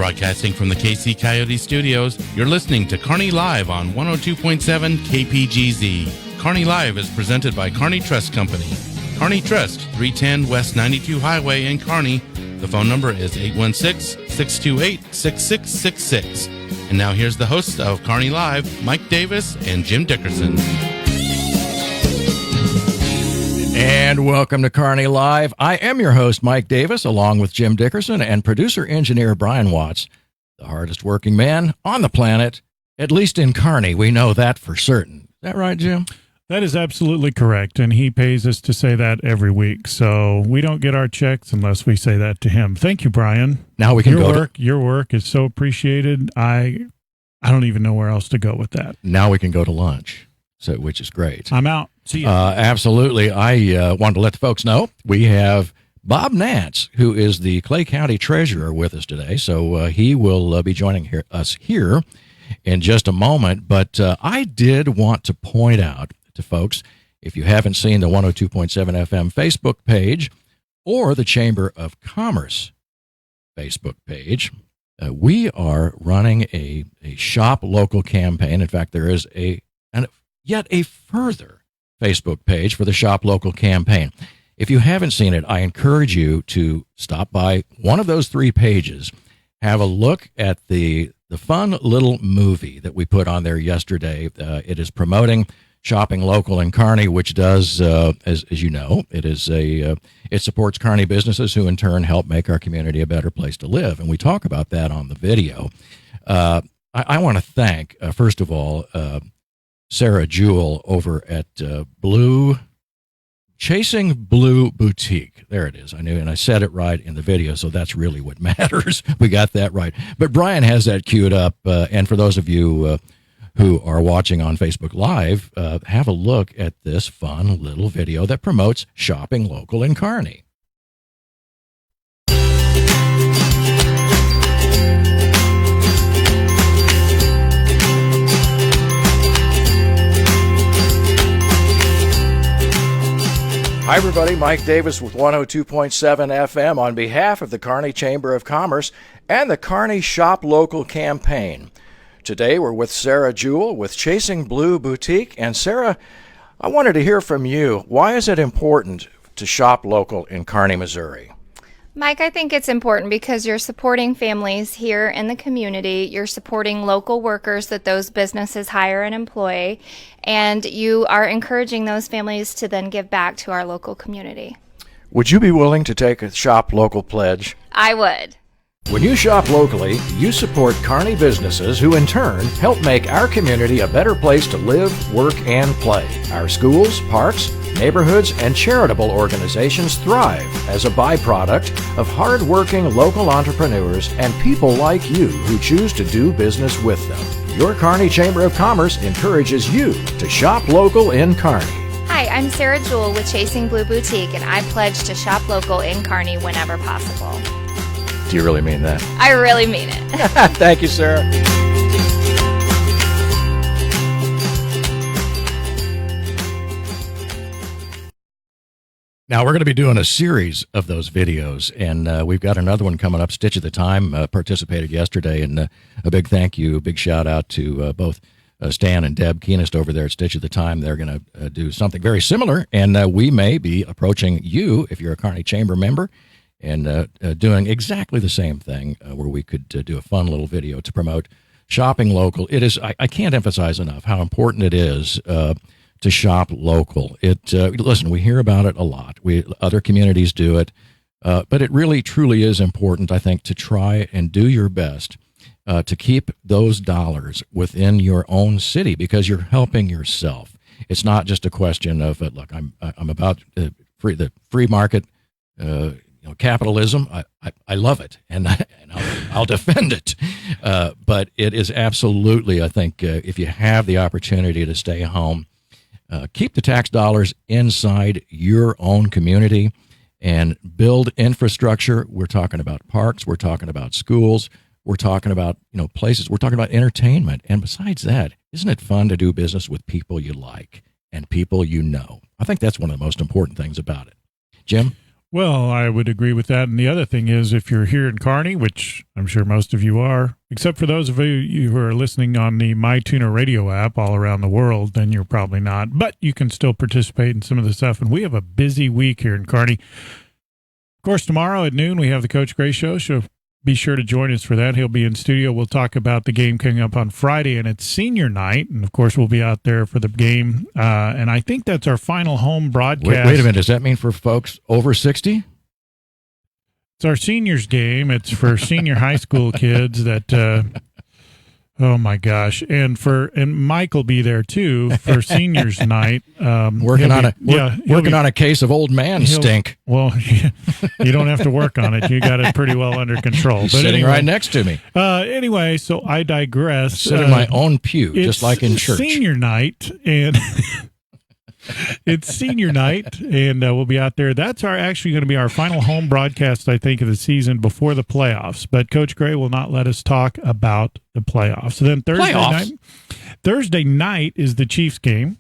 Broadcasting from the KC Coyote Studios, you're listening to Kearney Live on 102.7 KPGZ. Kearney Live is presented by Kearney Trust Company. Kearney Trust, 310 West 92 Highway in Kearney. The phone number is 816-628-6666. And now here's the hosts of Kearney Live, Mike Davis and Jim Dickerson. And welcome to Kearney Live. I am your host, Mike Davis, along with Jim Dickerson and producer-engineer Brian Watts, the hardest working man on the planet, at least in Kearney. We know that for certain. Is that right, Jim? That is absolutely correct, and he pays us to say that every week, so we don't get our checks unless we say that to him. Thank you, Brian. Now we can Your work is so appreciated. I don't even know where else to go with that. Now we can go to lunch, which is great. I'm out. See you. Absolutely. I wanted to let the folks know we have Bob Nance, who is the Clay County Treasurer, with us today. So he will be joining us here in just a moment. But I did want to point out to folks, if you haven't seen the 102.7 FM Facebook page or the Chamber of Commerce Facebook page, we are running a Shop Local campaign. In fact, there is yet a further Facebook page for the Shop Local campaign. If you haven't seen it, I encourage you to stop by one of those three pages, have a look at the fun little movie that we put on there yesterday. It is promoting shopping local in Kearney, which does, as you know, it supports Kearney businesses who in turn help make our community a better place to live. And we talk about that on the video. I want to thank, first of all, Sarah Jewell over at Chasing Blue Boutique. There it is. I knew, and I said it right in the video, so that's really what matters. We got that right. But Brian has that queued up, and for those of you who are watching on Facebook Live, have a look at this fun little video that promotes shopping local in Kearney. Hi, everybody. Mike Davis with 102.7 FM on behalf of the Kearney Chamber of Commerce and the Kearney Shop Local campaign. Today, we're with Sarah Jewell with Chasing Blue Boutique. And Sarah, I wanted to hear from you. Why is it important to shop local in Kearney, Missouri? Mike, I think it's important because you're supporting families here in the community. You're supporting local workers that those businesses hire and employ, and you are encouraging those families to then give back to our local community. Would you be willing to take a Shop Local pledge? I would. When you shop locally, you support Kearney businesses who in turn help make our community a better place to live, work, and play. Our schools, parks, neighborhoods, and charitable organizations thrive as a byproduct of hard-working local entrepreneurs and people like you who choose to do business with them. Your Kearney Chamber of Commerce encourages you to shop local in Kearney. Hi, I'm Sarah Jewell with Chasing Blue Boutique, and I pledge to shop local in Kearney whenever possible. Do you really mean that? I really mean it. Thank you, Sarah. Now, we're going to be doing a series of those videos, and we've got another one coming up. Stitch of the Time participated yesterday, and a big thank you, a big shout-out to both Stan and Deb Keenest over there at Stitch of the Time. They're going to do something very similar, and we may be approaching you, if you're a Kearney Chamber member, and doing exactly the same thing where we could do a fun little video to promote shopping local. It is, I can't emphasize enough how important it is to shop local. Listen, we hear about it a lot. Other communities do it, but it really, truly is important, I think, to try and do your best to keep those dollars within your own city because you're helping yourself. It's not just a question of, look, I'm about the free market, capitalism. I love it, and I'll defend it. But it is absolutely, I think, if you have the opportunity to stay home, keep the tax dollars inside your own community and build infrastructure. We're talking about parks. We're talking about schools. We're talking about places. We're talking about entertainment. And besides that, isn't it fun to do business with people you like and people you know? I think that's one of the most important things about it. Jim? Well, I would agree with that. And the other thing is, if you're here in Kearney, which I'm sure most of you are, except for those of you who are listening on the MyTuner radio app all around the world, then you're probably not. But you can still participate in some of the stuff. And we have a busy week here in Kearney. Of course, tomorrow at noon, we have the Coach Gray Show. So be sure to join us for that. He'll be in studio. We'll talk about the game coming up on Friday, and it's senior night. And, of course, we'll be out there for the game. And I think that's our final home broadcast. Wait a minute. Does that mean for folks over 60? It's our seniors game. It's for senior high school kids that, oh my gosh. And Mike will be there too for seniors night. Working on a case of old man stink. Well, you don't have to work on it. You got it pretty well under control. He's sitting right next to me. Anyway, so I digress. I sit in my own pew, just like in church. Senior night, and it's senior night, and we'll be out there. That's actually going to be our final home broadcast, I think, of the season before the playoffs. But Coach Gray will not let us talk about the playoffs. So then Thursday night is the Chiefs game.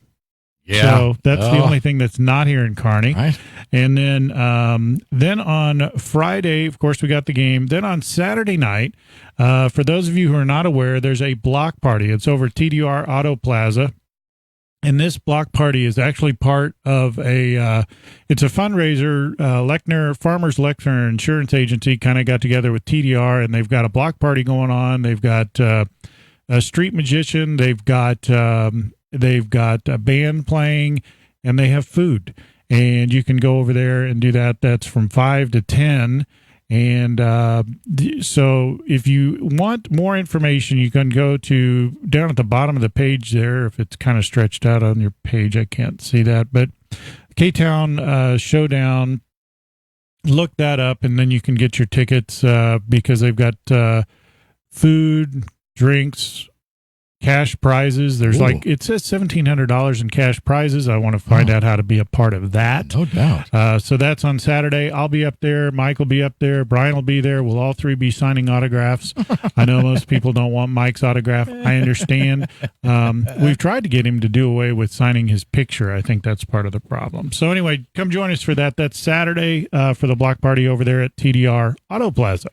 Yeah. So that's the only thing that's not here in Kearney. Right. And then on Friday, of course, we got the game. Then on Saturday night, for those of you who are not aware, there's a block party. It's over TDR Auto Plaza. And this block party is actually part of it's a fundraiser. Farmers Lechner Insurance Agency kind of got together with TDR, and they've got a block party going on. They've got a street magician. They've got a band playing, and they have food. And you can go over there and do that. That's from 5 to 10. And so if you want more information, you can go to down at the bottom of the page there. If it's kind of stretched out on your page, I can't see that. But K-Town Showdown, look that up, and then you can get your tickets because they've got food, drinks, cash prizes. There's it says $1,700 in cash prizes. I want to find out how to be a part of that. No doubt. So that's on Saturday. I'll be up there. Mike will be up there. Brian will be there. We'll all three be signing autographs. I know most people don't want Mike's autograph. I understand. We've tried to get him to do away with signing his picture. I think that's part of the problem. So anyway, come join us for that. That's Saturday for the block party over there at TDR Auto Plaza.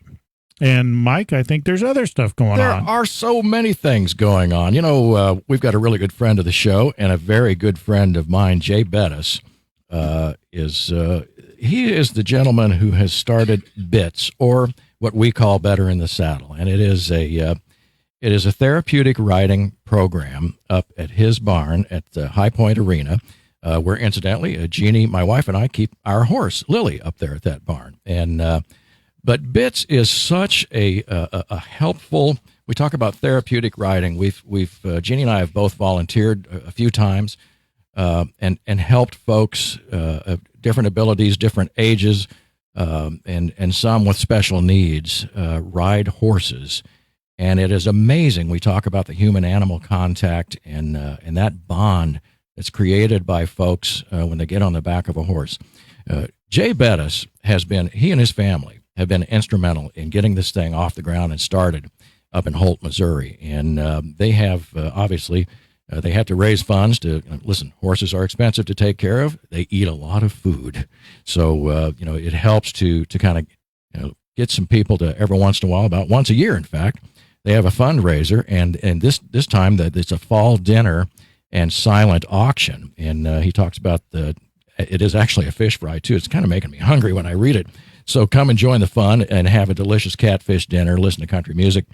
And, Mike, I think there's other stuff going on. There are so many things going on. You know, we've got a really good friend of the show and a very good friend of mine, Jay Bettis. He is the gentleman who has started BITS, or what we call Better in the Saddle. And it is a therapeutic riding program up at his barn at the High Point Arena, where, incidentally, Jeannie, my wife, and I keep our horse, Lily, up there at that barn. And but BITS is such a helpful. We talk about therapeutic riding. We've Jeannie and I have both volunteered a few times, and helped folks of different abilities, different ages, and some with special needs ride horses. And it is amazing. We talk about the human-animal contact and that bond that's created by folks when they get on the back of a horse. Jay Bettis he and his family have been instrumental in getting this thing off the ground and started up in Holt, Missouri. And they have, obviously, they had to raise funds to, listen, horses are expensive to take care of. They eat a lot of food. So, it helps to kind of, get some people to every once in a while, about once a year, in fact, they have a fundraiser. And this time that it's a fall dinner and silent auction. And he talks about it is actually a fish fry, too. It's kind of making me hungry when I read it. So come and join the fun and have a delicious catfish dinner, listen to country music,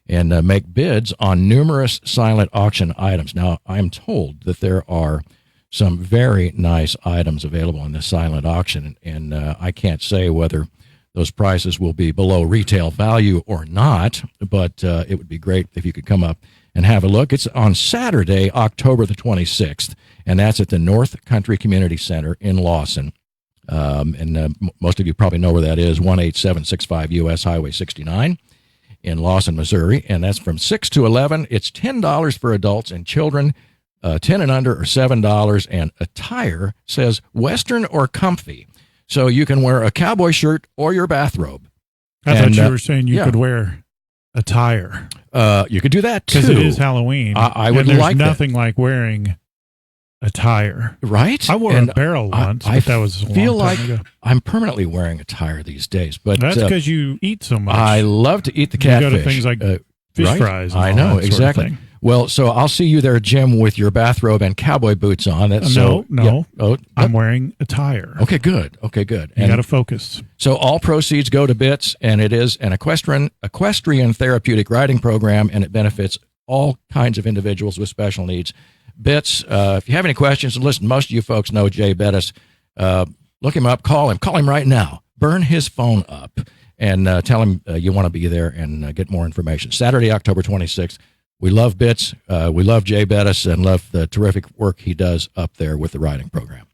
and make bids on numerous silent auction items. Now, I'm told that there are some very nice items available in this silent auction, and I can't say whether those prices will be below retail value or not, but it would be great if you could come up and have a look. It's on Saturday, October the 26th, and that's at the North Country Community Center in Lawson. Most of you probably know where that is, 18765 U.S. Highway 69 in Lawson, Missouri. And that's from 6 to 11. It's $10 for adults and children, 10 and under, or $7. And attire says Western or comfy. So you can wear a cowboy shirt or your bathrobe. I thought you were saying you could wear attire. You could do that, too. Because it is Halloween. I would and like there's nothing like wearing a tire. Right? I wore a barrel once, but that was a feel long like time ago. I'm permanently wearing a tire these days. But That's because you eat so much. I love to eat the You catfish. go to things like fish right? fries. And I all know, that sort of exactly. thing. Well, so I'll see you there, Jim, with your bathrobe and cowboy boots on. That's No. Yeah. Oh, I'm wearing a tire. okay, good. Okay, good. You And got to focus. so all proceeds go to BITS, and it is an equestrian therapeutic riding program, and it benefits all kinds of individuals with special needs. BITS, if you have any questions, and listen, most of you folks know Jay Bettis. Look him up, call him right now. Burn his phone up and tell him you want to be there and get more information. Saturday, October 26th. We love BITS. We love Jay Bettis and love the terrific work he does up there with the riding program.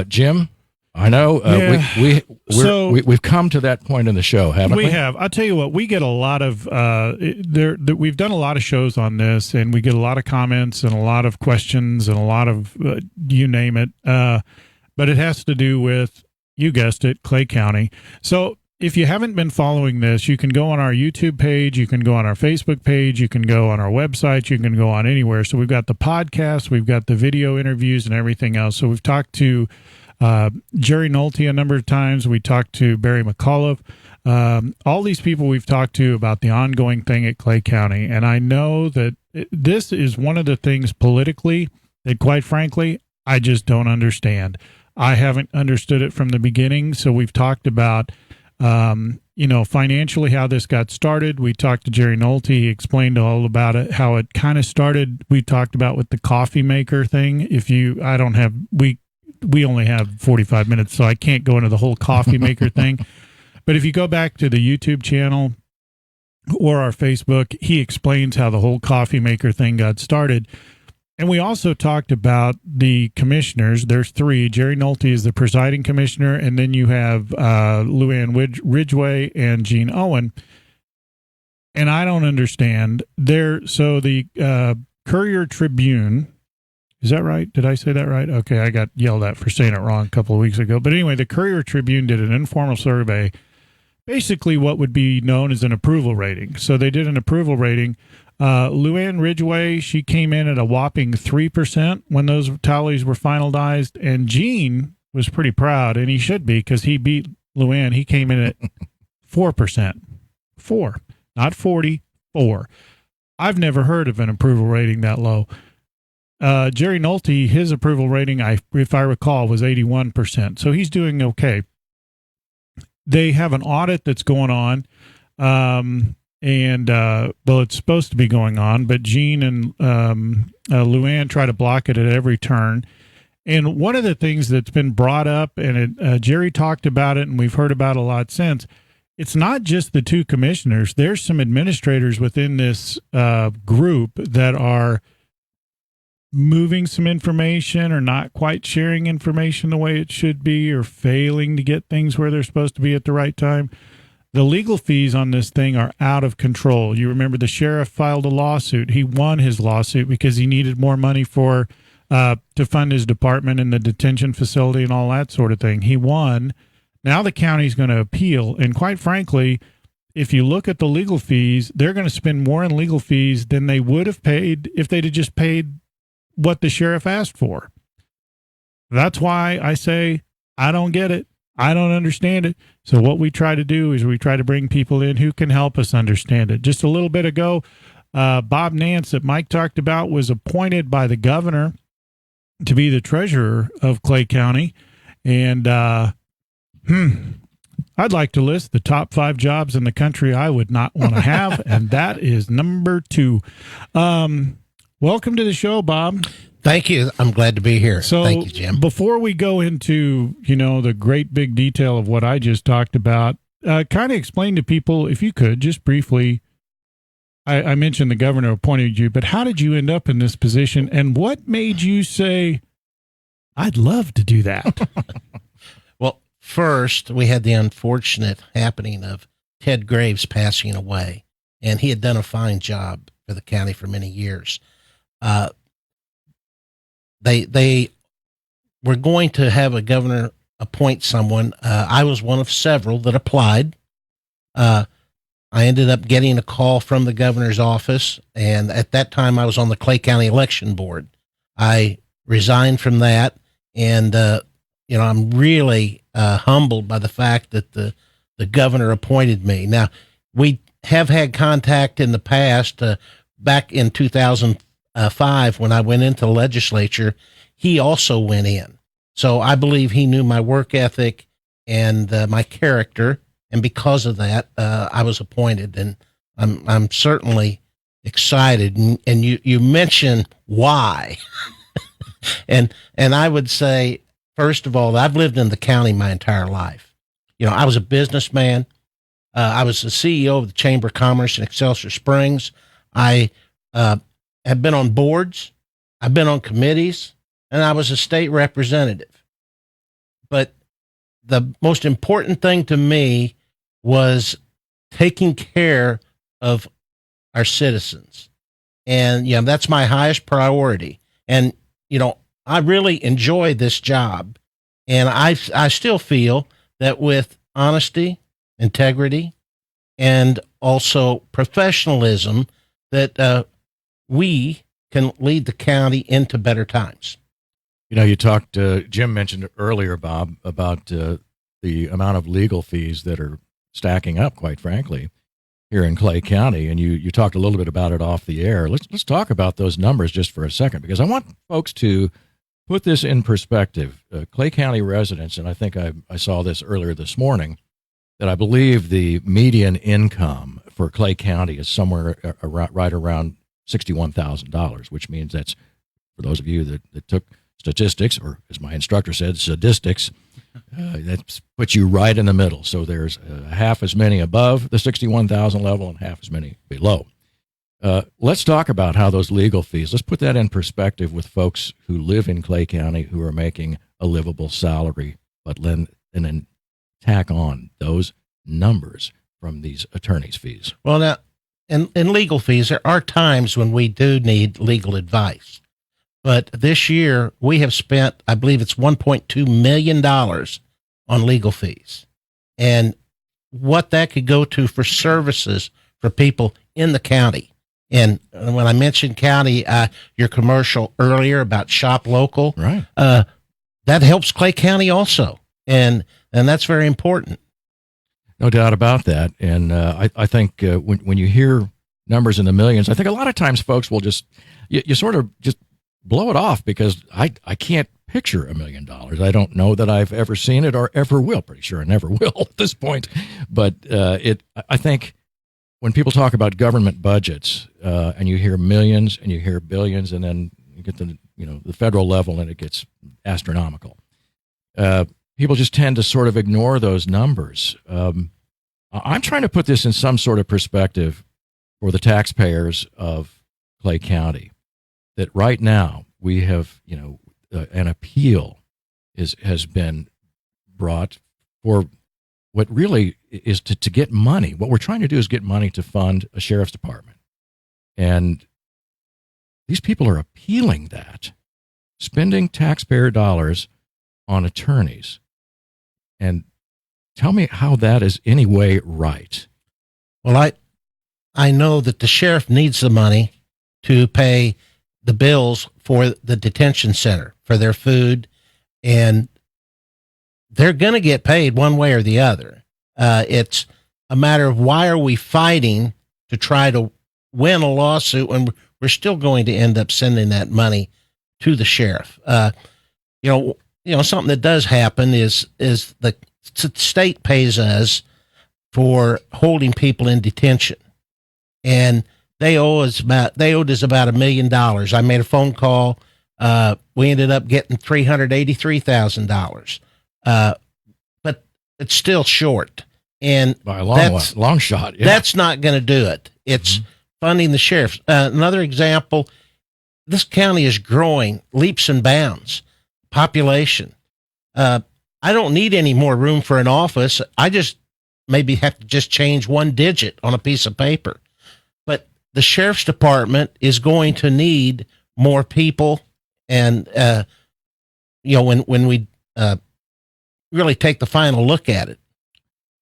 Jim, I know we've come to that point in the show, haven't we? We have. I'll tell you what, we get a lot of we've done a lot of shows on this, and we get a lot of comments and a lot of questions and a lot of you name it. But it has to do with, you guessed it, Clay County. So if you haven't been following this, you can go on our YouTube page, you can go on our Facebook page, you can go on our website, you can go on anywhere. So we've got the podcast, we've got the video interviews and everything else. So we've talked to Jerry Nolte a number of times. We talked to Barry McAuliffe. All these people we've talked to about the ongoing thing at Clay County. And I know that this is one of the things politically that, quite frankly, I just don't understand. I haven't understood it from the beginning. So we've talked about, financially how this got started. We talked to Jerry Nolte. He explained all about it, how it kind of started. We talked about with the coffee maker thing. We only have 45 minutes, so I can't go into the whole coffee maker thing. But if you go back to the YouTube channel or our Facebook, he explains how the whole coffee maker thing got started. And we also talked about the commissioners. There's three. Jerry Nolte is the presiding commissioner, and then you have Luann Ridgway and Gene Owen. And I don't understand. So the Courier Tribune, is that right? Did I say that right? Okay, I got yelled at for saying it wrong a couple of weeks ago. But anyway, the Courier Tribune did an informal survey, basically what would be known as an approval rating. So they did an approval rating. Luann Ridgway, she came in at a whopping 3% when those tallies were finalized. And Gene was pretty proud, and he should be, because he beat Luann. He came in at 4%. 4, not 40, 4. I've never heard of an approval rating that low. Jerry Nolte, his approval rating, if I recall, was 81%. So he's doing okay. They have an audit that's going on. It's supposed to be going on, but Gene and Luann try to block it at every turn. And one of the things that's been brought up, and Jerry talked about it, and we've heard about it a lot since, it's not just the two commissioners. There's some administrators within this group that are moving some information or not quite sharing information the way it should be, or failing to get things where they're supposed to be at the right time. The legal fees on this thing are out of control. You remember the sheriff filed a lawsuit. He won his lawsuit because he needed more money to fund his department and the detention facility and all that sort of thing. He won. Now the county's going to appeal. And quite frankly, if you look at the legal fees, they're going to spend more in legal fees than they would have paid if they'd have just paid what the sheriff asked for. That's why I say I don't get it. I don't understand it. So what we try to do is we try to bring people in who can help us understand it. Just a little bit ago, Bob Nance, that Mike talked about, was appointed by the governor to be the treasurer of Clay County. And I'd like to list the top 5 jobs in the country I would not want to have, and that is number 2. Welcome to the show, Bob. Thank you. I'm glad to be here. So thank you, Jim. Before we go into, the great big detail of what I just talked about, kind of explain to people, if you could, just briefly, I mentioned the governor appointed you, but how did you end up in this position, and what made you say, I'd love to do that? Well, first, we had the unfortunate happening of Ted Graves passing away, and he had done a fine job for the county for many years. They were going to have a governor appoint someone. I was one of several that applied. I ended up getting a call from the governor's office, and at that time I was on the Clay County Election Board. I resigned from that. And, I'm really humbled by the fact that the governor appointed me. Now, we have had contact in the past. Back in 2005, when I went into the legislature, he also went in. So I believe he knew my work ethic and my character. And because of that, I was appointed. And I'm certainly excited. And you mentioned why. and I would say, first of all, I've lived in the county my entire life. I was a businessman. I was the CEO of the Chamber of Commerce in Excelsior Springs. I have been on boards. I've been on committees, and I was a state representative. But the most important thing to me was taking care of our citizens. And, that's my highest priority. And, I really enjoy this job. And I still feel that with honesty, integrity, and also professionalism, that we can lead the county into better times. You talked, Jim mentioned earlier, Bob, about the amount of legal fees that are stacking up, quite frankly, here in Clay County. And you talked a little bit about it off the air. Let's talk about those numbers just for a second, because I want folks to put this in perspective. Clay County residents, and I think I saw this earlier this morning, that I believe the median income for Clay County is somewhere right around $61,000, which means that's, for those of you that took statistics, or as my instructor said, sadistics, that puts you right in the middle. So there's half as many above the 61,000 level and half as many below. Let's talk about how those legal fees, let's put that in perspective with folks who live in Clay County who are making a livable salary, but then tack on those numbers from these attorneys' fees. Well, now, in legal fees, there are times when we do need legal advice. But this year, we have spent, I believe it's $1.2 million on legal fees. And what that could go to for services for people in the county. And when I mentioned county, your commercial earlier about shop local, right? That helps Clay County also. And that's very important. No doubt about that. And I think when you hear numbers in the millions, I think a lot of times folks will just, you sort of just blow it off, because I can't picture $1 million. I don't know that I've ever seen it or ever will. Pretty sure I never will at this point. But I think when people talk about government budgets, and you hear millions and you hear billions, and then you get to the federal level and it gets astronomical, people just tend to sort of ignore those numbers. I'm trying to put this in some sort of perspective for the taxpayers of Clay County, that right now we have, an appeal has been brought for what really is to get money. What we're trying to do is get money to fund a sheriff's department. And these people are appealing that, spending taxpayer dollars on attorneys. And tell me how that is any way right. Well, I know that the sheriff needs the money to pay the bills for the detention center, for their food, and they're going to get paid one way or the other. It's a matter of, why are we fighting to try to win a lawsuit when we're still going to end up sending that money to the sheriff? Something that does happen is the state pays us for holding people in detention, and they owed us about $1 million. I made a phone call. We ended up getting $383,000. But it's still short. And by a long shot. Yeah. That's not going to do it. It's funding the sheriffs. Another example, this county is growing leaps and bounds. Population. I don't need any more room for an office. I just maybe have to just change one digit on a piece of paper. But the sheriff's department is going to need more people. And, when we really take the final look at it.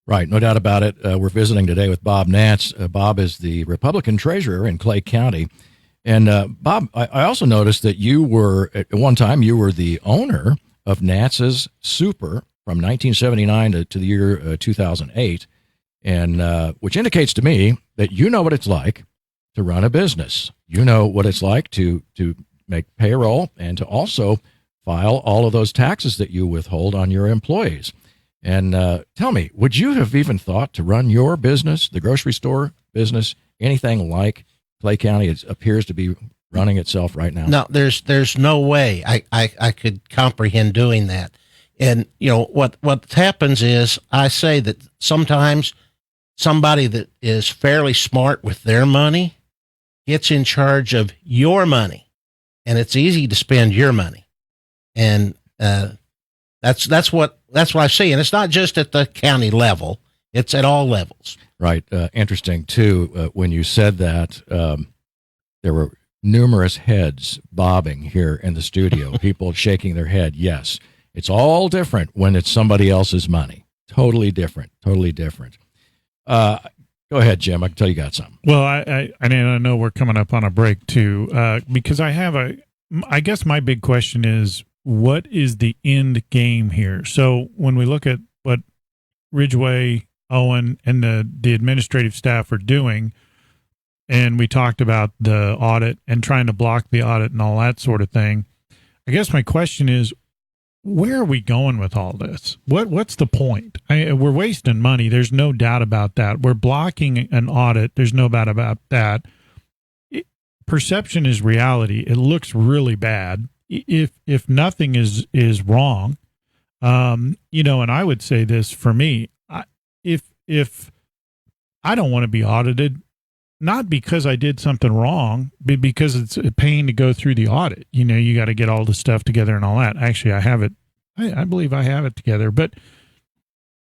Right. No doubt about it. We're visiting today with Bob Nance. Bob is the Republican treasurer in Clay County. And Bob, I also noticed that you were, at one time, you were the owner of Nance's Super from 1979 to the year 2008, and which indicates to me that you know what it's like to run a business. You know what it's like to make payroll and to also file all of those taxes that you withhold on your employees. And tell me, would you have even thought to run your business, the grocery store business, anything like Clay County appears to be running itself right now? No, there's no way I could comprehend doing that. And what happens is, I say that sometimes somebody that is fairly smart with their money gets in charge of your money, and it's easy to spend your money. And that's what I see. And it's not just at the county level; it's at all levels. Right. Interesting too. When you said that, there were numerous heads bobbing here in the studio. People shaking their head. Yes, it's all different when it's somebody else's money. Totally different. Totally different. Go ahead, Jim. I can tell you got something. Well, I know we're coming up on a break too, because I guess my big question is, what is the end game here? So when we look at what Ridgway, Owen, and the administrative staff are doing, and we talked about the audit and trying to block the audit and all that sort of thing, I guess my question is, where are we going with all this? What's the point? We're wasting money. There's no doubt about that. We're blocking an audit. There's no doubt about that. Perception is reality. It looks really bad if nothing is wrong. And I would say this for me, if I don't want to be audited, not because I did something wrong, but because it's a pain to go through the audit. You got to get all the stuff together and all that. Actually, I have it. I believe I have it together, but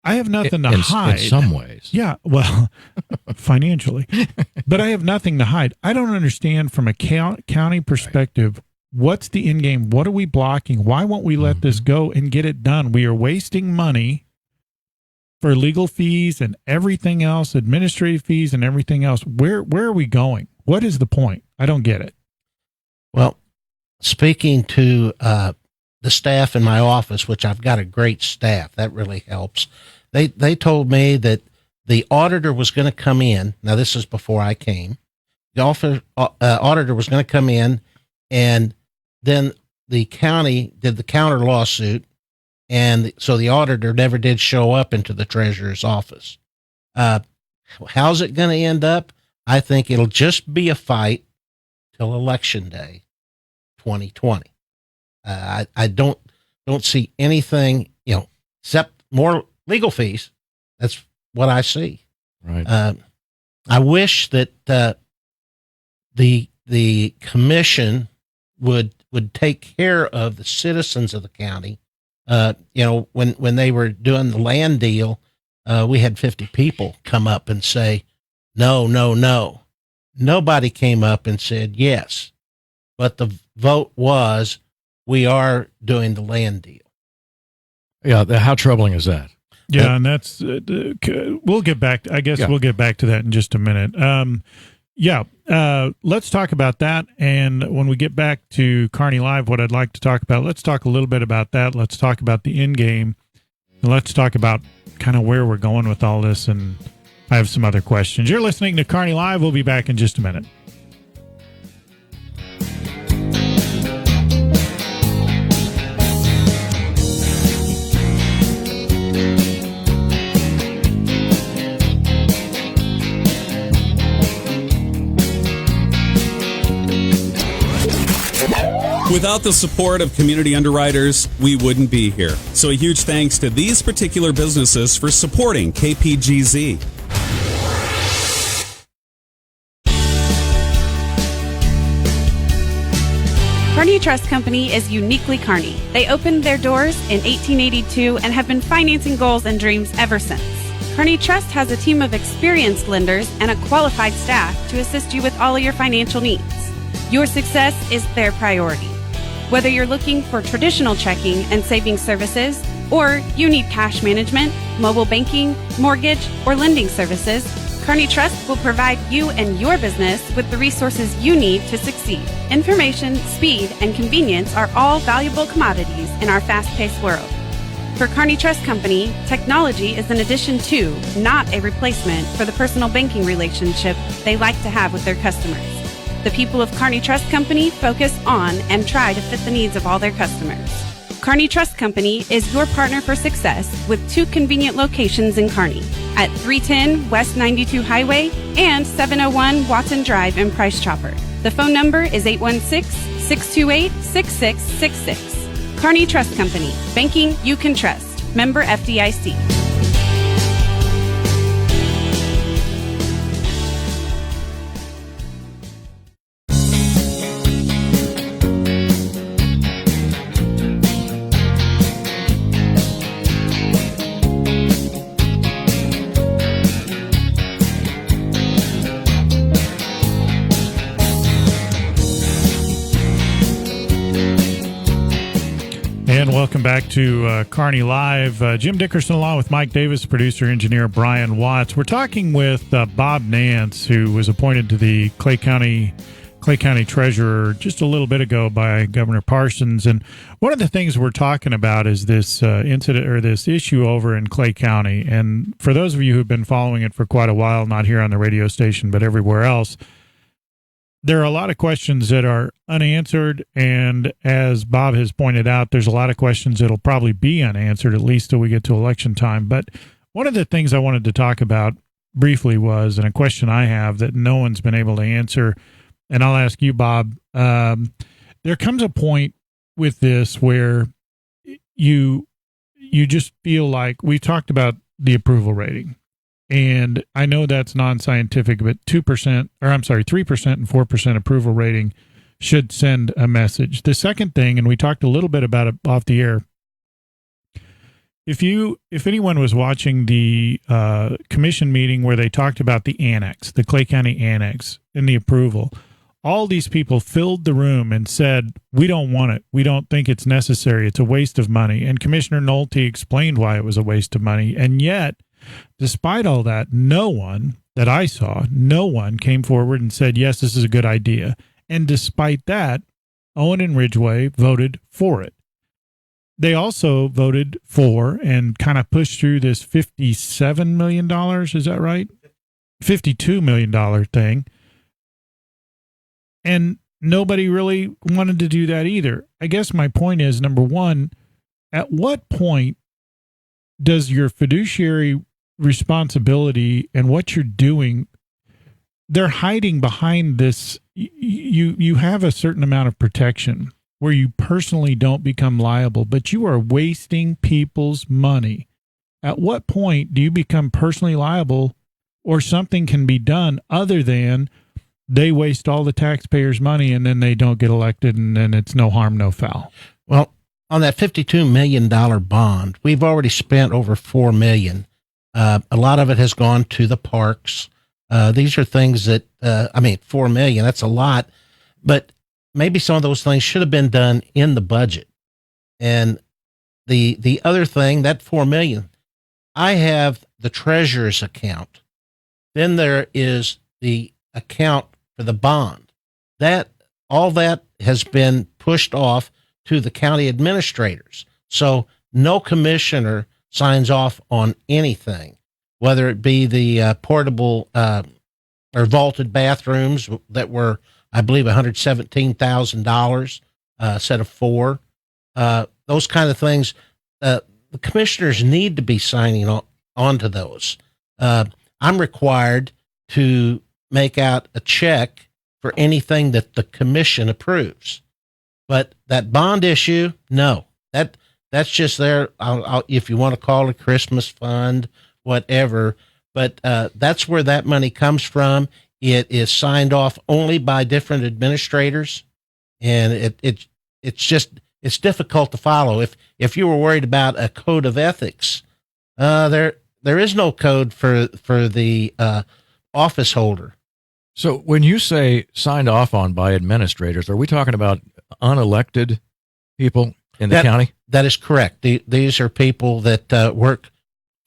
I have nothing to hide. In some ways. Yeah, well, financially. But I have nothing to hide. I don't understand from a county perspective, what's the end game? What are we blocking? Why won't we let this go and get it done? We are wasting money for legal fees and everything else, administrative fees and everything else. Where are we going? What is the point? I don't get it. Well, speaking to the staff in my office, which I've got a great staff, that really helps. They told me that the auditor was going to come in. Now, this is before I came. The auditor was going to come in, and then the county did the counter lawsuit. And so the auditor never did show up into the treasurer's office. How's it going to end up? I think it'll just be a fight till Election Day 2020. I don't see anything, except more legal fees. That's what I see. Right. I wish that the commission would take care of the citizens of the county. When they were doing the land deal, we had 50 people come up and say, no. Nobody came up and said yes. But the vote was, we are doing the land deal. Yeah. How troubling is that? Yeah. And that's, we'll get back. I guess we'll get back to that in just a minute. Let's talk about that. And when we get back to Kearney Live, what I'd like to talk about, let's talk a little bit about that. Let's talk about the end game. And let's talk about kind of where we're going with all this. And I have some other questions. You're listening to Kearney Live. We'll be back in just a minute. Without the support of community underwriters, we wouldn't be here. So a huge thanks to these particular businesses for supporting KPGZ. Kearney Trust Company is uniquely Kearney. They opened their doors in 1882 and have been financing goals and dreams ever since. Kearney Trust has a team of experienced lenders and a qualified staff to assist you with all of your financial needs. Your success is their priority. Whether you're looking for traditional checking and savings services, or you need cash management, mobile banking, mortgage, or lending services, Kearney Trust will provide you and your business with the resources you need to succeed. Information, speed, and convenience are all valuable commodities in our fast-paced world. For Kearney Trust Company, technology is an addition to, not a replacement for the personal banking relationship they like to have with their customers. The people of Kearney Trust Company focus on and try to fit the needs of all their customers. Kearney Trust Company is your partner for success with 2 convenient locations in Kearney at 310 West 92 Highway and 701 Watson Drive in Price Chopper. The phone number is 816-628-6666. Kearney Trust Company. Banking you can trust. Member FDIC. And welcome back to Kearney Live. Jim Dickerson along with Mike Davis, producer, engineer Brian Watts. We're talking with Bob Nance, who was appointed to the Clay County Treasurer just a little bit ago by Governor Parsons. And one of the things we're talking about is this incident or this issue over in Clay County. And for those of you who've been following it for quite a while, not here on the radio station, but everywhere else, there are a lot of questions that are unanswered, and as Bob has pointed out, there's a lot of questions that'll probably be unanswered, at least till we get to election time. But one of the things I wanted to talk about briefly was, and a question I have that no one's been able to answer, and I'll ask you, Bob, there comes a point with this where you just feel like, we've talked about the approval rating. And I know that's non-scientific, but 3% and 4% approval rating should send a message. The second thing, and we talked a little bit about it off the air, if anyone was watching the commission meeting where they talked about the annex, the Clay County annex, and the approval, all these people filled the room and said, we don't want it. We don't think it's necessary. It's a waste of money. And Commissioner Nolte explained why it was a waste of money. And yet, despite all that, no one came forward and said, yes, this is a good idea. And despite that, Owen and Ridgeway voted for it. They also voted for and kind of pushed through this $57 million, is that right? $52 million thing. And nobody really wanted to do that either. I guess my point is, number one, at what point does your fiduciary responsibility and what you're doing, they're hiding behind this, you have a certain amount of protection where you personally don't become liable, but you are wasting people's money. At what point do you become personally liable, or something can be done other than they waste all the taxpayers' money and then they don't get elected, and then it's no harm, no foul? Well, on that $52 million bond, we've already spent over $4 million. A lot of it has gone to the parks. These are things that, $4 million, that's a lot, but maybe some of those things should have been done in the budget. And the other thing, that $4 million, I have the treasurer's account. Then there is the account for the bond. All that has been pushed off to the county administrators. So no commissioner signs off on anything, whether it be the portable or vaulted bathrooms that were, I believe, $117,000, a set of 4. Those kind of things. The commissioners need to be signing on to those. I'm required to make out a check for anything that the commission approves. But that bond issue, no, that's just there. I'll, if you want to call it a Christmas fund, whatever, but that's where that money comes from. It is signed off only by different administrators, and it's difficult to follow. If you were worried about a code of ethics, there is no code for the office holder. So when you say signed off on by administrators, are we talking about unelected people in the county? That is correct. These are people that work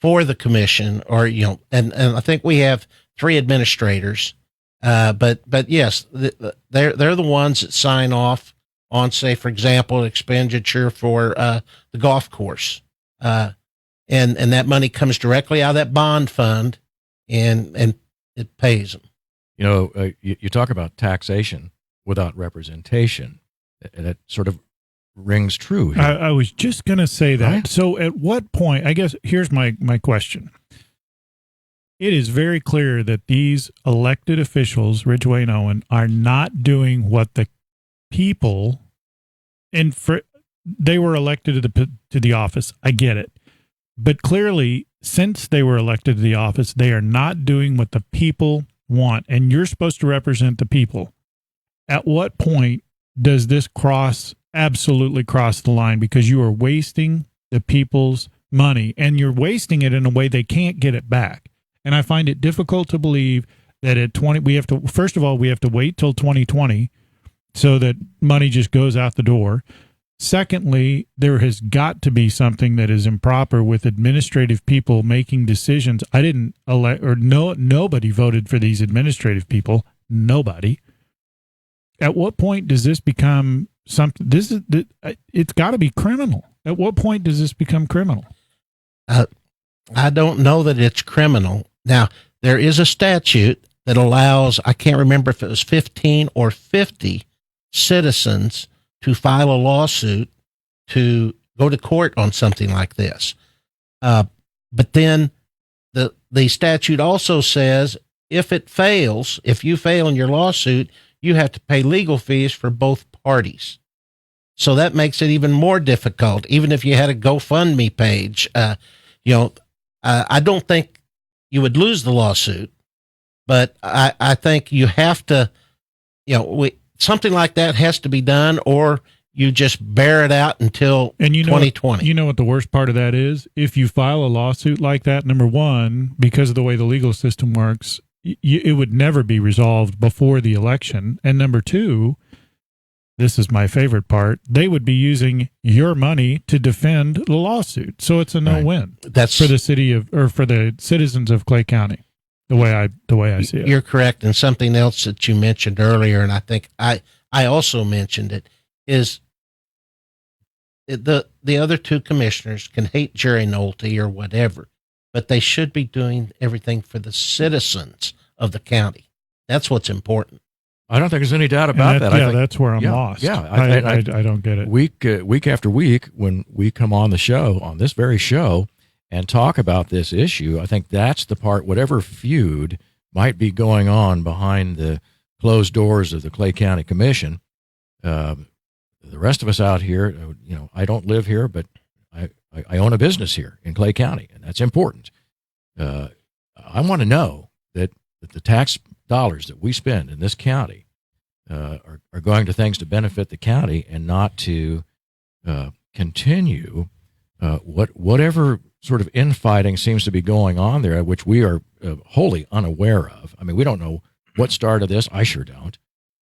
for the commission, or and I think we have 3 administrators. But yes, they're the ones that sign off on, say, for example, expenditure for the golf course, and that money comes directly out of that bond fund, and it pays them. You know, you talk about taxation without representation. That sort of rings true here. I was just going to say that. Right? So at what point, I guess, here's my question. It is very clear that these elected officials, Ridgway and Owen, are not doing what the people, and they were elected to the office. I get it. But clearly, since they were elected to the office, they are not doing what the people want. And you're supposed to represent the people. At what point does this absolutely cross the line? Because you are wasting the people's money, and you're wasting it in a way they can't get it back. And I find it difficult to believe that at 20, first of all, we have to wait till 2020 so that money just goes out the door. Secondly, there has got to be something that is improper with administrative people making decisions. I didn't elect, or nobody voted for these administrative people. Nobody. At what point does this become something? It's got to be criminal. At what point does this become criminal? I don't know that it's criminal. Now, there is a statute that allows, I can't remember if it was 15 or 50 citizens to file a lawsuit to go to court on something like this. But then the statute also says if you fail in your lawsuit, you have to pay legal fees for both parties. So that makes it even more difficult. Even if you had a GoFundMe page, I don't think you would lose the lawsuit, but I think you have to, something like that has to be done, or you just bear it out until 2020. You know what the worst part of that is? If you file a lawsuit like that, number one, because of the way the legal system works, it would never be resolved before the election. And number two, this is my favorite part, they would be using your money to defend the lawsuit. So it's a no-win. That's for the for the citizens of Clay County, the way I see it. You're correct. And something else that you mentioned earlier, and I think I also mentioned it, is the other 2 commissioners can hate Jerry Nolte or whatever, but they should be doing everything for the citizens of the county. That's what's important. I don't think there's any doubt about that. Yeah, that's where I'm lost. Yeah, I don't get it. Week after week, when we come on the show, on this very show, and talk about this issue, I think that's the part, whatever feud might be going on behind the closed doors of the Clay County Commission, the rest of us out here, I don't live here, but I own a business here in Clay County, and that's important. I want to know that the tax dollars that we spend in this county are going to things to benefit the county, and not to continue whatever sort of infighting seems to be going on there, which we are wholly unaware of. I mean, we don't know what started this. I sure don't.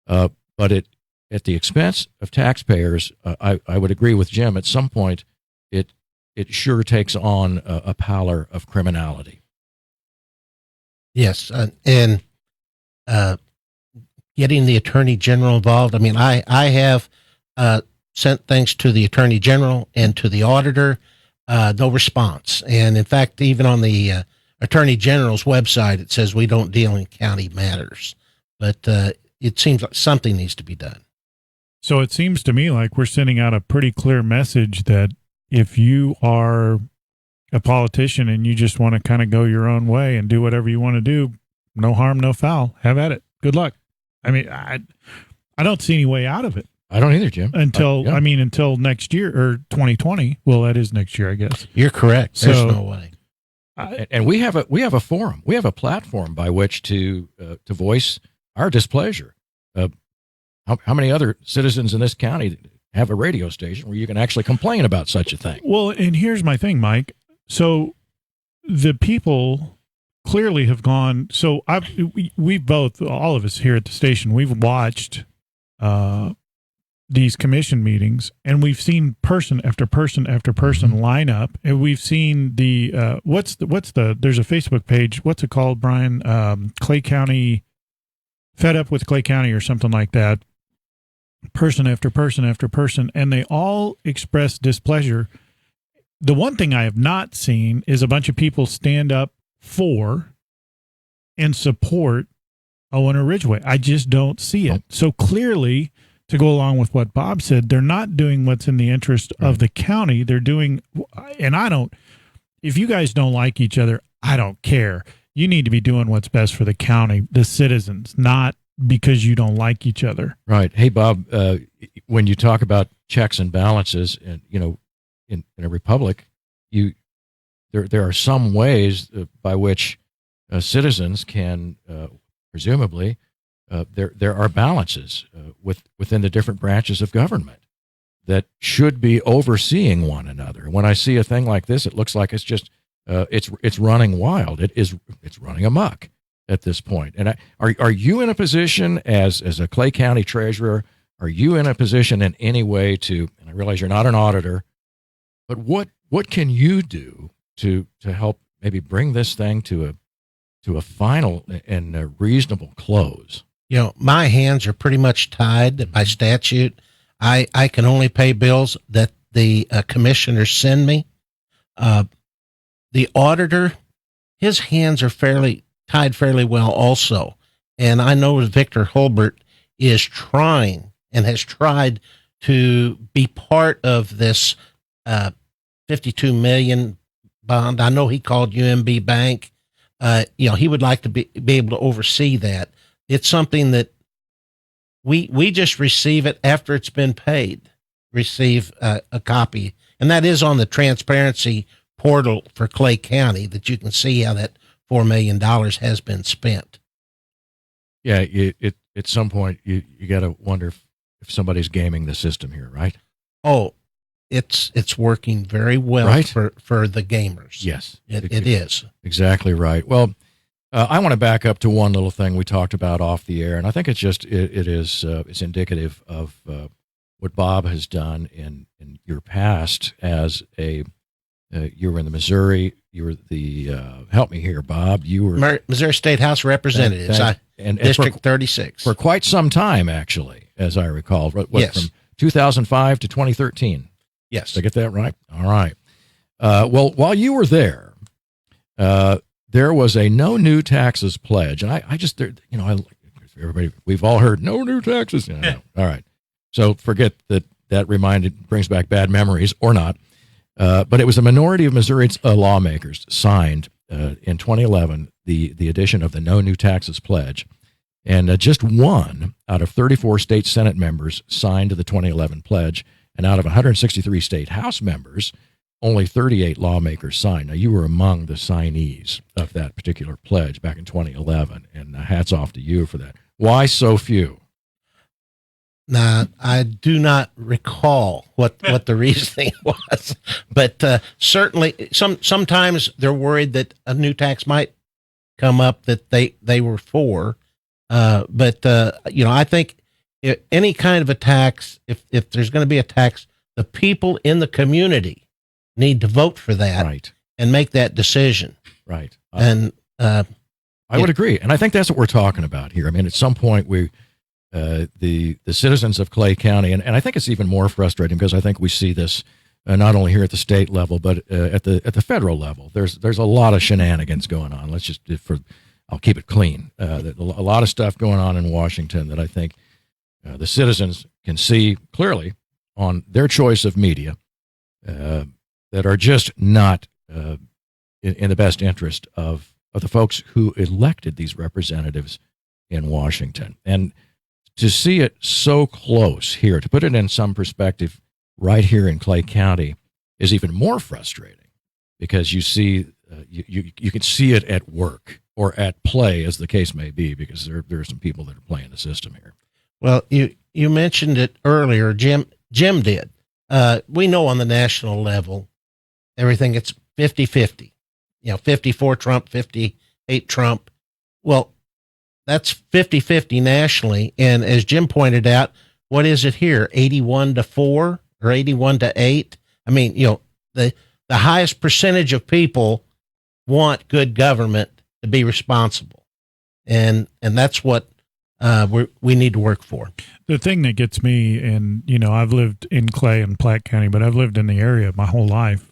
But at the expense of taxpayers, I would agree with Jim. At some point, it sure takes on a pallor of criminality. Yes, and getting the Attorney General involved. I mean, I have sent things to the Attorney General and to the auditor, no response. And in fact, even on the Attorney General's website, it says we don't deal in county matters. But it seems like something needs to be done. So it seems to me like we're sending out a pretty clear message that if you are a politician and you just want to kind of go your own way and do whatever you want to do, no harm, no foul. Have at it. Good luck. I mean, I don't see any way out of it. I don't either, Jim. Until next year, or 2020. Well, that is next year, I guess. You're correct. There's no way. And we have a forum. We have a platform by which to voice our displeasure. How many other citizens in this county have a radio station where you can actually complain about such a thing? Well, and here's my thing, Mike. So the people clearly have gone. So we both, all of us here at the station, we've watched these commission meetings, and we've seen person after person after person line up, and we've seen the there's a Facebook page. What's it called, Brian? Clay County, Fed Up with Clay County, or something like that. Person after person after person, and they all express displeasure. The one thing I have not seen is a bunch of people stand up for and support Owner Ridgeway. I just don't see it. So clearly, to go along with what Bob said, they're not doing what's in the interest of the county. They're doing, and if you guys don't like each other, I don't care. You need to be doing what's best for the county, the citizens, not because you don't like each other. Right. Hey, Bob, when you talk about checks and balances, and in a republic, there are some ways by which citizens can presumably there are balances within the different branches of government that should be overseeing one another. When I see a thing like this, it looks like it's just it's running wild. It's running amok at this point. And are you in a position as a Clay County treasurer? Are you in a position in any way to? And I realize you're not an auditor, but what can you do to help maybe bring this thing to a final and a reasonable close? My hands are pretty much tied by statute. I can only pay bills that the commissioners send me. The auditor, his hands are tied fairly well also. And I know Victor Holbert is trying and has tried to be part of this $52 million bond. I know he called UMB Bank. He would like to be able to oversee that. It's something that we just receive it after it's been paid, receive a copy. And that is on the transparency portal for Clay County, that you can see how that $4 million has been spent. Yeah, at some point you got to wonder if somebody's gaming the system here, right? Oh, it's working very well, right? for the gamers. Yes, it is. Exactly right. Well, I want to back up to one little thing we talked about off the air, and I think it's just it's indicative of what Bob has done in your past as you were in the Missouri. You were the help me here, Bob. You were Missouri State House Representatives, and District 36 for quite some time, actually, as I recall. Yes. From 2005 to 2013. Yes. Did I get that right? All right. Well, while you were there, there was a no new taxes pledge, and I just everybody, we've all heard no new taxes. All right. So forget that brings back bad memories or not. But it was a minority of Missouri's lawmakers signed in 2011 the addition of the no new taxes pledge, and just one out of 34 state Senate members signed the 2011 pledge, and out of 163 state House members, only 38 lawmakers signed. Now, you were among the signees of that particular pledge back in 2011, and hats off to you for that. Why so few? Now, I do not recall what the reasoning was, but certainly sometimes they're worried that a new tax might come up that they were for. But I think any kind of a tax, if there's going to be a tax, the people in the community need to vote for that, right, and make that decision. Right. And I would agree. And I think that's what we're talking about here. I mean, at some point the citizens of Clay County, and I think it's even more frustrating because I think we see this not only here at the state level, but at the federal level. There's a lot of shenanigans going on. I'll keep it clean. A lot of stuff going on in Washington that I think the citizens can see clearly on their choice of media that are just not in the best interest of the folks who elected these representatives in Washington. And to see it so close here, to put it in some perspective right here in Clay County, is even more frustrating because you see, you can see it at work or at play, as the case may be, because there are some people that are playing the system here. Well, you mentioned it earlier. Jim did. We know on the national level, everything it's 50-50. 54 Trump, 58 Trump. Well, that's 50-50 nationally. And as Jim pointed out, what is it here? 81-4 or 81-8. I mean, the highest percentage of people want good government to be responsible. And that's what we need to work for. The thing that gets me, and I've lived in Clay and Platte County, but I've lived in the area my whole life.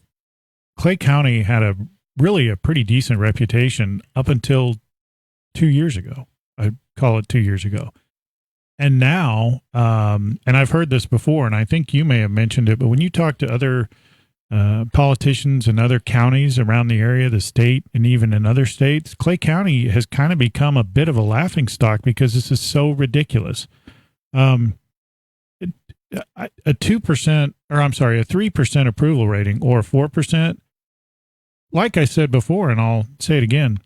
Clay County had a pretty decent reputation up until 2 years ago. I call it 2 years ago. And now, and I've heard this before, and I think you may have mentioned it, but when you talk to other politicians in other counties around the area, the state, and even in other states, Clay County has kind of become a bit of a laughingstock because this is so ridiculous. A 3% approval rating or 4%. Like I said before, and I'll say it again,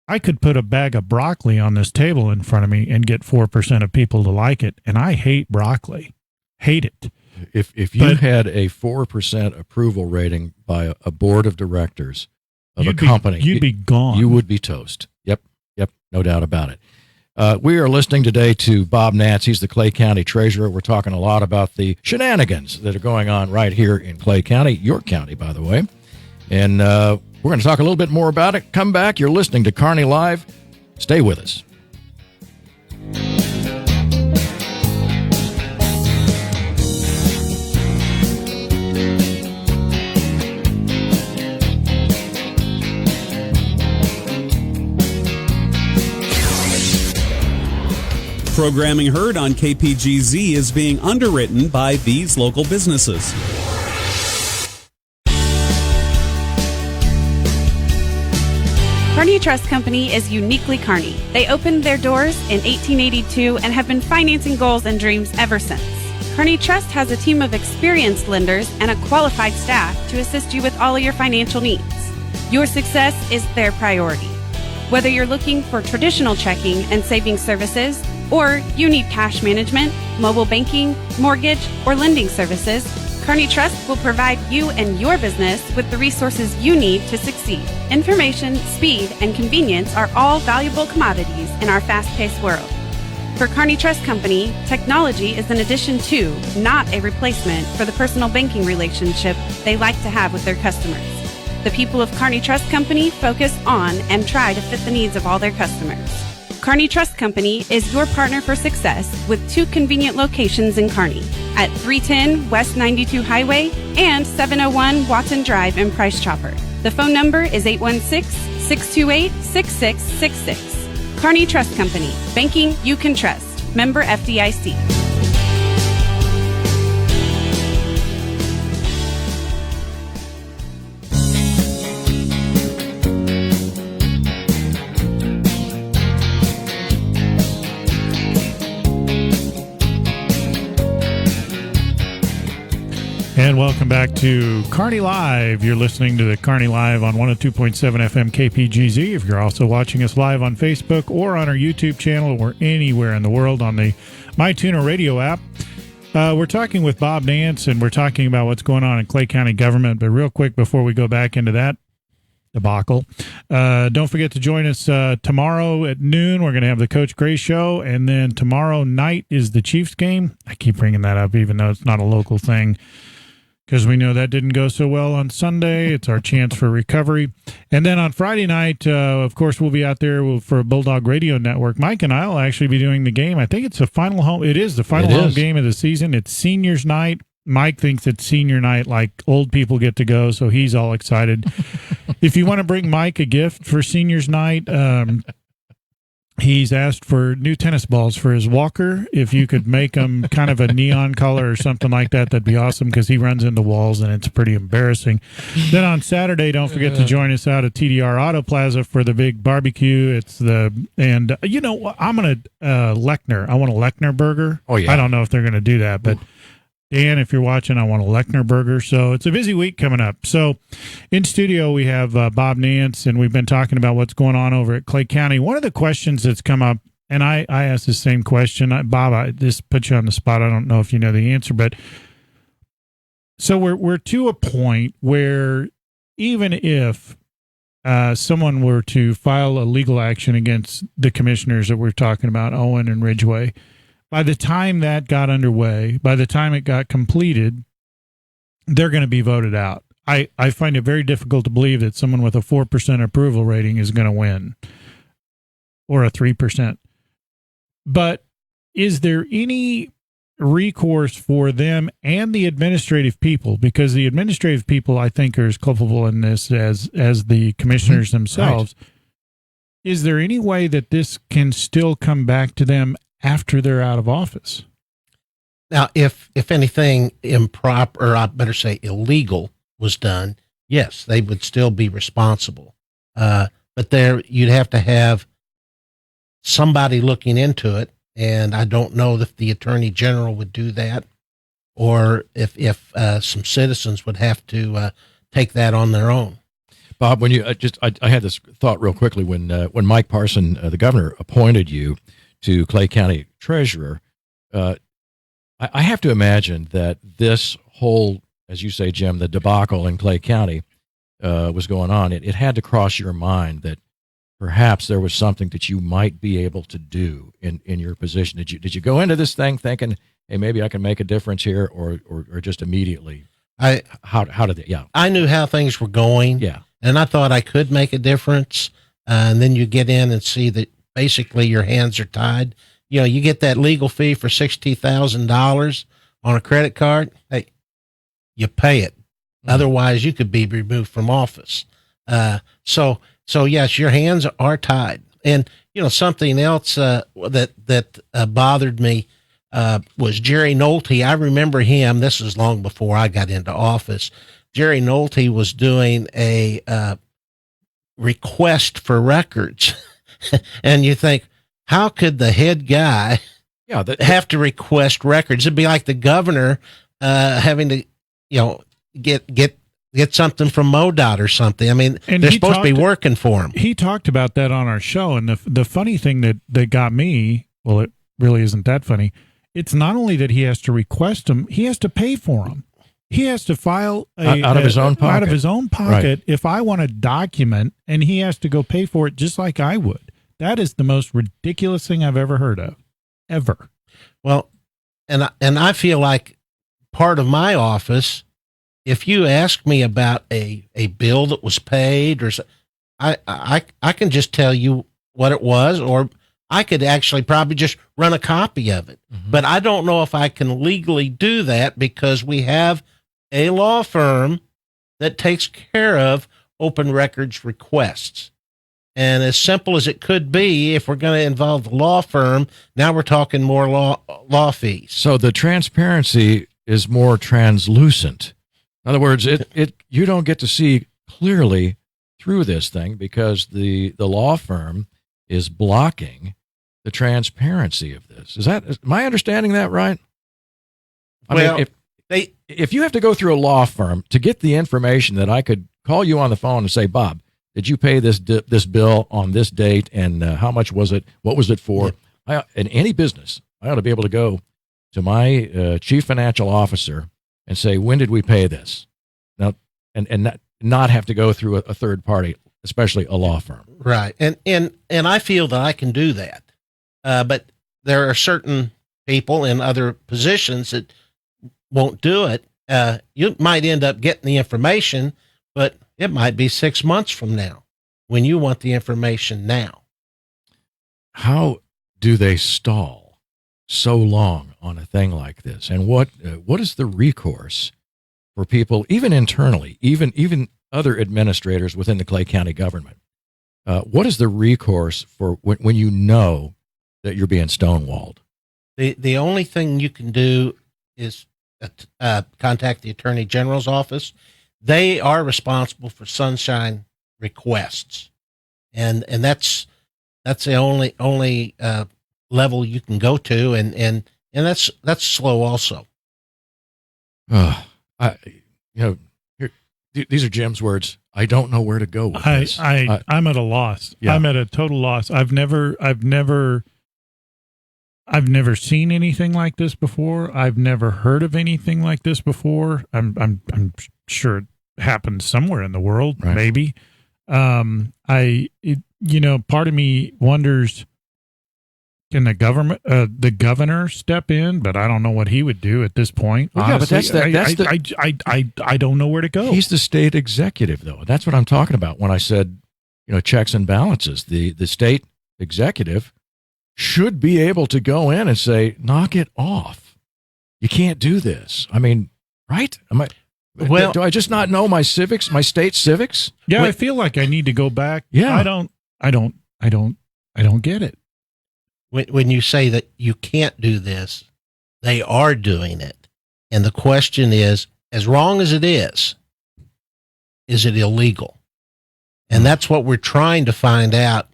I could put a bag of broccoli on this table in front of me and get 4% of people to like it. And I hate broccoli. Hate it. If you had a 4% approval rating by a board of directors of a company, you'd be gone. You would be toast. Yep, no doubt about it. We are listening today to Bob Nance. He's the Clay County Treasurer. We're talking a lot about the shenanigans that are going on right here in Clay County, your county, by the way. And we're going to talk a little bit more about it. Come back. You're listening to Kearney Live. Stay with us. Programming heard on KPGZ is being underwritten by these local businesses. Kearney Trust Company is uniquely Kearney. They opened their doors in 1882 and have been financing goals and dreams ever since. Kearney Trust has a team of experienced lenders and a qualified staff to assist you with all of your financial needs. Your success is their priority. Whether you're looking for traditional checking and savings services, or you need cash management, mobile banking, mortgage, or lending services, Kearney Trust will provide you and your business with the resources you need to succeed. Information, speed, and convenience are all valuable commodities in our fast-paced world. For Kearney Trust Company, technology is an addition to, not a replacement for the personal banking relationship they like to have with their customers. The people of Kearney Trust Company focus on and try to fit the needs of all their customers. Kearney Trust Company is your partner for success with 2 convenient locations in Kearney at 310 West 92 Highway and 701 Watson Drive in Price Chopper. The phone number is 816-628-6666. Kearney Trust Company. Banking you can trust. Member FDIC. And welcome back to Kearney Live. You're listening to the Kearney Live on 102.7 FM KPGZ. If you're also watching us live on Facebook or on our YouTube channel or anywhere in the world on the MyTuner radio app, we're talking with Bob Nance, and we're talking about what's going on in Clay County government. But real quick, before we go back into that debacle, don't forget to join us tomorrow at noon. We're going to have the Coach Gray Show, and then tomorrow night is the Chiefs game. I keep bringing that up even though it's not a local thing, because we know that didn't go so well on Sunday. It's our chance for recovery. And then on Friday night, of course, we'll be out there for Bulldog Radio Network. Mike and I will actually be doing the game. I think it's the final home. It is the final home game of the season. It's seniors night. Mike thinks it's senior night, like old people get to go, so he's all excited. If you want to bring Mike a gift for seniors night, he's asked for new tennis balls for his walker. If you could make them kind of a neon color or something like that, that'd be awesome, because he runs into walls and it's pretty embarrassing. Then on Saturday, don't forget to join us out at TDR Auto Plaza for the big barbecue. I'm gonna Lechner. I want a Lechner burger. Oh yeah. I don't know if they're gonna do that, but Dan, if you're watching, I want a Lechner burger. So it's a busy week coming up. So in studio, we have Bob Nance, and we've been talking about what's going on over at Clay County. One of the questions that's come up, and I asked the same question. Bob, this puts you on the spot. I don't know if you know the answer, but so we're to a point where even if someone were to file a legal action against the commissioners that we're talking about, Owen and Ridgway, by the time that got underway, by the time it got completed, they're going to be voted out. I find it very difficult to believe that someone with a 4% approval rating is going to win, or a 3%. But is there any recourse for them and the administrative people? Because the administrative people, I think, are as culpable in this as the commissioners themselves. Right. Is there any way that this can still come back to them after they're out of office? Now, if anything improper, or I better say illegal, was done, yes, they would still be responsible. But there, you'd have to have somebody looking into it, and I don't know if the Attorney General would do that, or if some citizens would have to take that on their own. Bob, when you I had this thought real quickly when Mike Parson, the governor, appointed you to Clay County Treasurer. I have to imagine that this whole, as you say, Jim, the debacle in Clay County was going on. It had to cross your mind that perhaps there was something that you might be able to do in your position. Did you go into this thing thinking, hey, maybe I can make a difference here, or just immediately? How did it? Yeah, I knew how things were going. Yeah, and I thought I could make a difference. And then you get in and see that basically your hands are tied. You know, you get that legal fee for $60,000 on a credit card. Hey, you pay it. Mm-hmm. Otherwise, you could be removed from office. So yes, your hands are tied. And you know, something else that bothered me was Jerry Nolte. I remember him. This is long before I got into office. Jerry Nolte was doing a request for records, and you think, how could the head guy have to request records? It'd be like the governor having to, get something from MoDOT or something. I mean, and they're supposed to be working for him. He talked about that on our show, and the funny thing that got me, well, it really isn't that funny. It's not only that he has to request them, he has to pay for them. He has to file out of his own pocket. Out of his own pocket, right. If I want a document, and he has to go pay for it just like I would. That is the most ridiculous thing I've ever heard of, ever. Well, and I feel like part of my office, if you ask me about a bill that was paid, or I can just tell you what it was, or I could actually probably just run a copy of it. Mm-hmm. But I don't know if I can legally do that because we have a law firm that takes care of open records requests. And as simple as it could be, if we're going to involve the law firm, now we're talking more law fees. So the transparency is more translucent. In other words, you don't get to see clearly through this thing because the law firm is blocking the transparency of this. Am I understanding that right? I mean, if you have to go through a law firm to get the information that I could call you on the phone and say, Bob, did you pay this bill on this date, and how much was it? What was it for? Yeah. In any business, I ought to be able to go to my chief financial officer and say, when did we pay this? Now, and not have to go through a third party, especially a law firm. Right. And I feel that I can do that. But there are certain people in other positions that won't do it. You might end up getting the information, but it might be 6 months from now when you want the information now. How do they stall so long on a thing like this? And what is the recourse for people, even internally, even other administrators within the Clay County government? What is the recourse for when you know that you're being stonewalled? The only thing you can do is contact the Attorney General's office. They are responsible for sunshine requests, and that's the only level you can go to, and that's slow also. These are Jim's words. I don't know where to go with this. I'm at a loss. Yeah. I'm at a total loss. I've never seen anything like this before. I've never heard of anything like this before. I'm sure it happens somewhere in the world, right. Maybe. Part of me wonders, Can the governor step in? But I don't know what he would do at this point. Well, honestly. yeah, but I don't know where to go. He's the state executive, though. That's what I'm talking about when I said, checks and balances. The state executive should be able to go in and say, knock it off. You can't do this. I mean, right? Do I just not know my civics, my state civics? Yeah, I feel like I need to go back. Yeah. I don't get it. When you say that you can't do this, they are doing it. And the question is, as wrong as it is it illegal? And that's what we're trying to find out.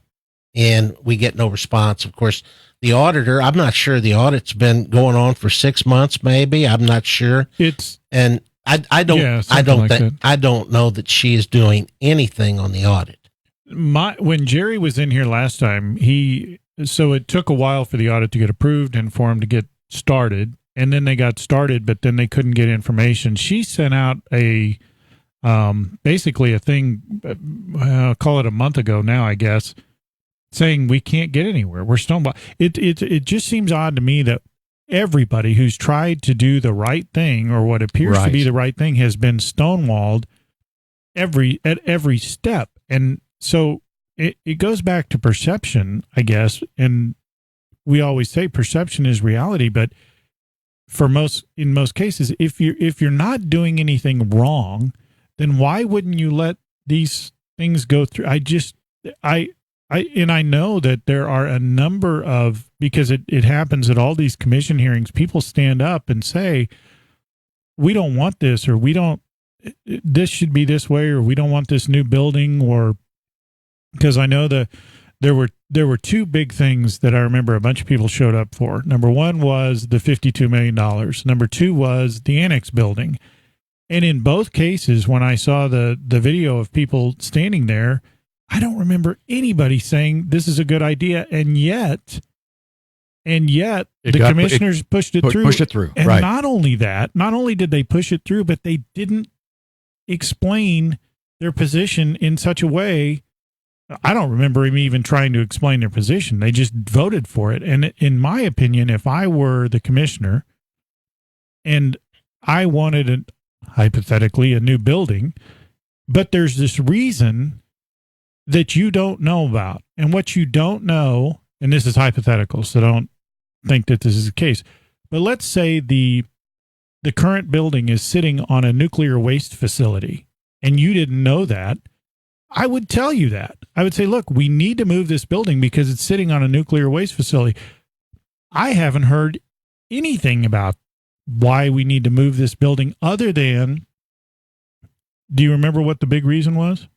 And we get no response. Of course, the auditor, I'm not sure the audit's been going on for 6 months, maybe. I'm not sure. I don't know that she is doing anything on the audit. When Jerry was in here last time, so it took a while for the audit to get approved and for him to get started, and then they got started, but then they couldn't get information. She sent out basically a thing, I'll call it a month ago now, I guess, saying we can't get anywhere. We're stonewalled. It just seems odd to me that everybody who's tried to do the right thing or what appears to be the right thing has been stonewalled at every step. And so it goes back to perception, I guess. And we always say perception is reality, but in most cases, if you're not doing anything wrong, then why wouldn't you let these things go through? I know that there are a number of, because it happens at all these commission hearings, people stand up and say, we don't want this, or this should be this way, or we don't want this new building, or because I know there were two big things that I remember a bunch of people showed up for. Number one was the $52 million. Number two was the annex building. And in both cases, when I saw the video of people standing there, I don't remember anybody saying this is a good idea. And yet the commissioners pushed it through. And right. Not only did they push it through, but they didn't explain their position in such a way. I don't remember him even trying to explain their position. They just voted for it. And in my opinion, if I were the commissioner and I wanted hypothetically a new building, but there's this reason that you don't know about, and what you don't know, and this is hypothetical, so don't think that this is the case, but let's say the current building is sitting on a nuclear waste facility and you didn't know that, I would tell you that. I would say, look, we need to move this building because it's sitting on a nuclear waste facility. I haven't heard anything about why we need to move this building other than, do you remember what the big reason was?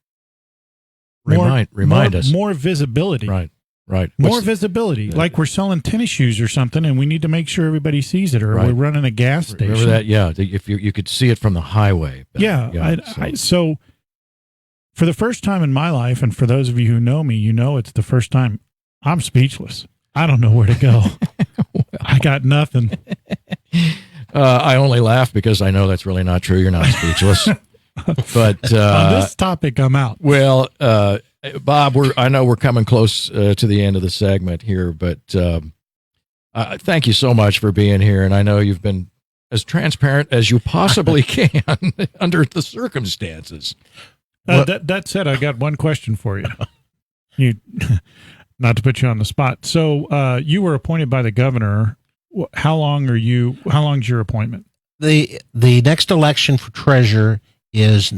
Remind us. More visibility. Right. More visibility. Like we're selling tennis shoes or something, and we need to make sure everybody sees it, or we're running a gas station. Remember that? Yeah. If you could see it from the highway. So for the first time in my life, and for those of you who know me, it's the first time, I'm speechless. I don't know where to go. I got nothing. I only laugh because I know that's really not true. You're not speechless. But on this topic, I'm out. Well, Bob, I know we're coming close to the end of the segment here, but thank you so much for being here. And I know you've been as transparent as you possibly can under the circumstances. That said, I got one question for you. Not to put you on the spot. So you were appointed by the governor. How long's your appointment? The next election for treasurer is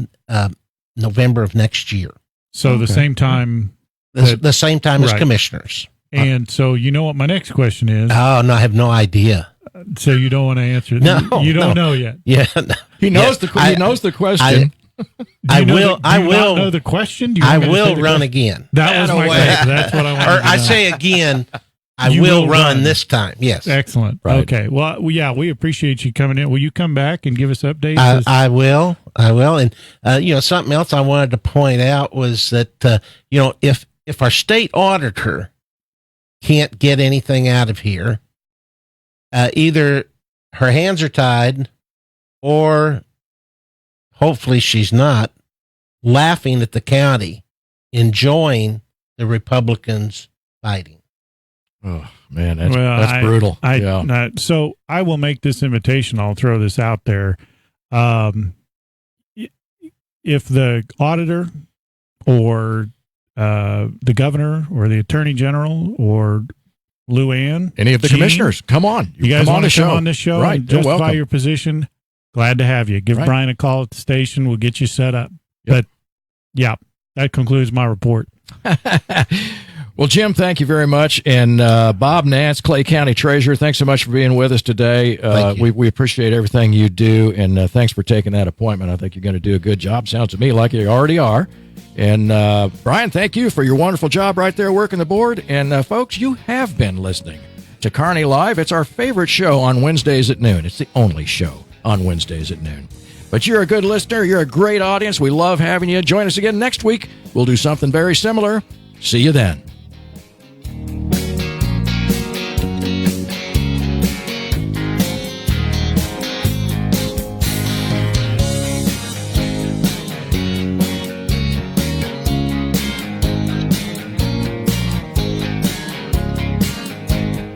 November of next year. So the same time. The same time as commissioners. And so you know what my next question is? Oh, no, I have no idea. So you don't want to answer? No, you don't know yet. Yeah, no. He knows the question. I will know the question. I will run again. That was my question. That's what I wanted. Or I say again. I will run this time. Yes. Excellent. Right. Okay. Well, yeah, we appreciate you coming in. Will you come back and give us updates? I will. And, something else I wanted to point out was that, if our state auditor can't get anything out of here, either her hands are tied or hopefully she's not laughing at the county, enjoying the Republicans fighting. Oh, man, that's brutal. So I will make this invitation. I'll throw this out there. If the auditor or the governor or the attorney general or Luann, any of the commissioners, come on. You guys want to come on this show right, and justify your position? Glad to have you. Give Brian a call at the station. We'll get you set up. Yep. But, yeah, that concludes my report. Well, Jim, thank you very much. And Bob Nance, Clay County Treasurer, thanks so much for being with us today. We appreciate everything you do, and thanks for taking that appointment. I think you're going to do a good job. Sounds to me like you already are. And Brian, thank you for your wonderful job right there working the board. And folks, you have been listening to Kearney Live. It's our favorite show on Wednesdays at noon. It's the only show on Wednesdays at noon. But you're a good listener. You're a great audience. We love having you. Join us again next week. We'll do something very similar. See you then.